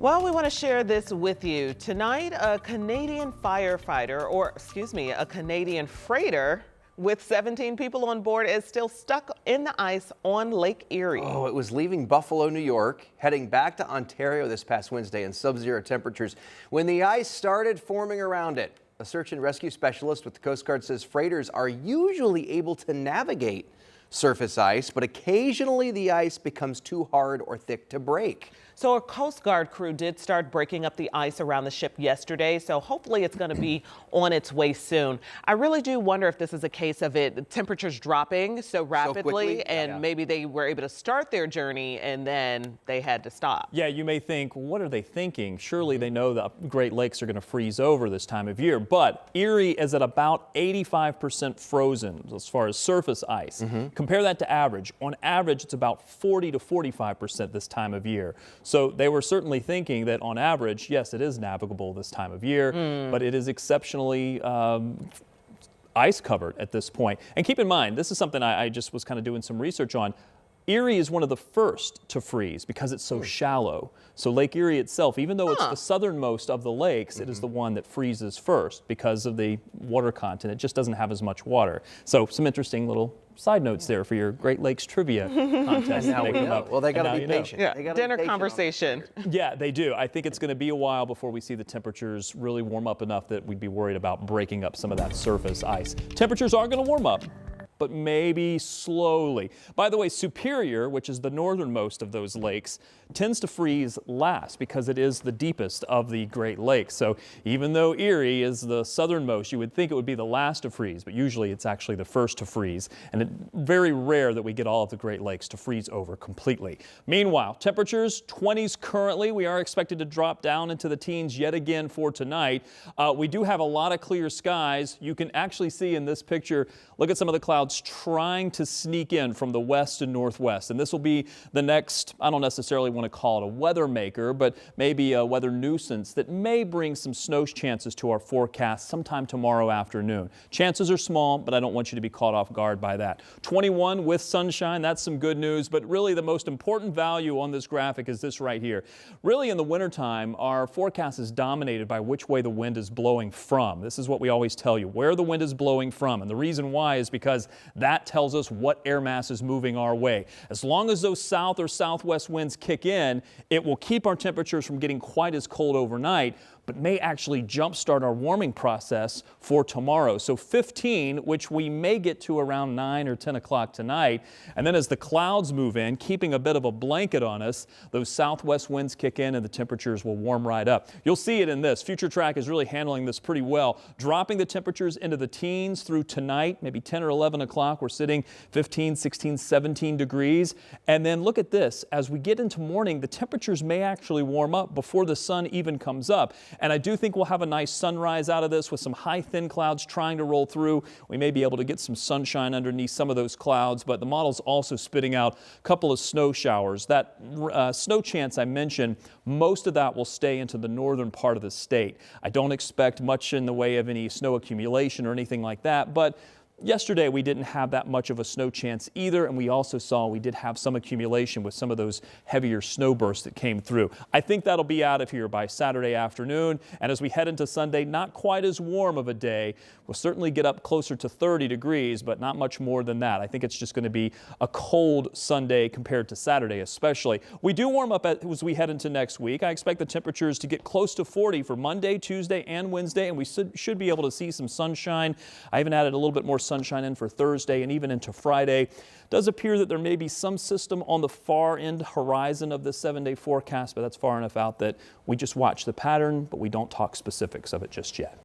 Well, we want to share this with you. Tonight, a Canadian firefighter, a Canadian freighter with 17 people on board is still stuck in the ice on Lake Erie. Oh, it was leaving Buffalo, New York, heading back to Ontario this past Wednesday in sub-zero temperatures when the ice started forming around it. A search and rescue specialist with the Coast Guard says freighters are usually able to navigate surface ice, but occasionally the ice becomes too hard or thick to break. So a Coast Guard crew did start breaking up the ice around the ship yesterday, so hopefully it's going to be on its way soon. I really do wonder if this is a case of temperatures dropping so rapidly and maybe they were able to start their journey and then they had to stop. Yeah, you may think, what are they thinking? Surely they know the Great Lakes are going to freeze over this time of year, but Erie is at about 85% frozen as far as surface ice. Compare that to average. On average, it's about 40 to 45% this time of year. So they were certainly thinking that on average, yes, it is navigable this time of year, but it is exceptionally ice covered at this point. And keep in mind, this is something I just was kind of doing some research on. Erie is one of the first to freeze because it's so shallow. So Lake Erie itself, even though it's the southernmost of the lakes, it is the one that freezes first because of the water content. It just doesn't have as much water. So some interesting little side notes there for your Great Lakes trivia contest. Now we know. Well, they got to be patient. Yeah, dinner conversation. Yeah, they do. I think it's going to be a while before we see the temperatures really warm up enough that we'd be worried about breaking up some of that surface ice. Temperatures are going to warm up, but maybe slowly. By the way, Superior, which is the northernmost of those lakes, tends to freeze last because it is the deepest of the Great Lakes. So even though Erie is the southernmost, you would think it would be the last to freeze, but usually it's actually the first to freeze. And it's very rare that we get all of the Great Lakes to freeze over completely. Meanwhile, temperatures 20s currently. We are expected to drop down into the teens yet again for tonight. We do have a lot of clear skies. You can actually see in this picture, look at some of the clouds trying to sneak in from the west and northwest. And this will be the next, I don't necessarily want to call it a weather maker, but maybe a weather nuisance that may bring some snow chances to our forecast sometime tomorrow afternoon. Chances are small, but I don't want you to be caught off guard by that. 21 with sunshine, that's some good news, but really the most important value on this graphic is this right here. Really in the wintertime, our forecast is dominated by which way the wind is blowing from. This is what we always tell you, where the wind is blowing from. And the reason why is because that tells us what air mass is moving our way. As long as those south or southwest winds kick in, it will keep our temperatures from getting quite as cold overnight, but may actually jumpstart our warming process for tomorrow. So 15, which we may get to around 9 or 10 o'clock tonight. And then as the clouds move in, keeping a bit of a blanket on us, those southwest winds kick in and the temperatures will warm right up. You'll see it in this. Future Track is really handling this pretty well, dropping the temperatures into the teens through tonight, maybe 10 or 11 o'clock. We're sitting 15, 16, 17 degrees. And then look at this. As we get into morning, the temperatures may actually warm up before the sun even comes up. And I do think we'll have a nice sunrise out of this with some high thin clouds trying to roll through. We may be able to get some sunshine underneath some of those clouds, but the model's also spitting out a couple of snow showers. That snow chance I mentioned, most of that will stay into the northern part of the state. I don't expect much in the way of any snow accumulation or anything like that, but yesterday we didn't have that much of a snow chance either, and we also saw we did have some accumulation with some of those heavier snow bursts that came through. I think that'll be out of here by Saturday afternoon, and as we head into Sunday, not quite as warm of a day. We'll certainly get up closer to 30 degrees, but not much more than that. I think it's just going to be a cold Sunday compared to Saturday especially. We do warm up as we head into next week. I expect the temperatures to get close to 40 for Monday, Tuesday, and Wednesday, and we should be able to see some sunshine. I even added a little bit more sunshine in for Thursday and even into Friday. It does appear that there may be some system on the far end horizon of the 7-day forecast, but that's far enough out that we just watch the pattern, but we don't talk specifics of it just yet.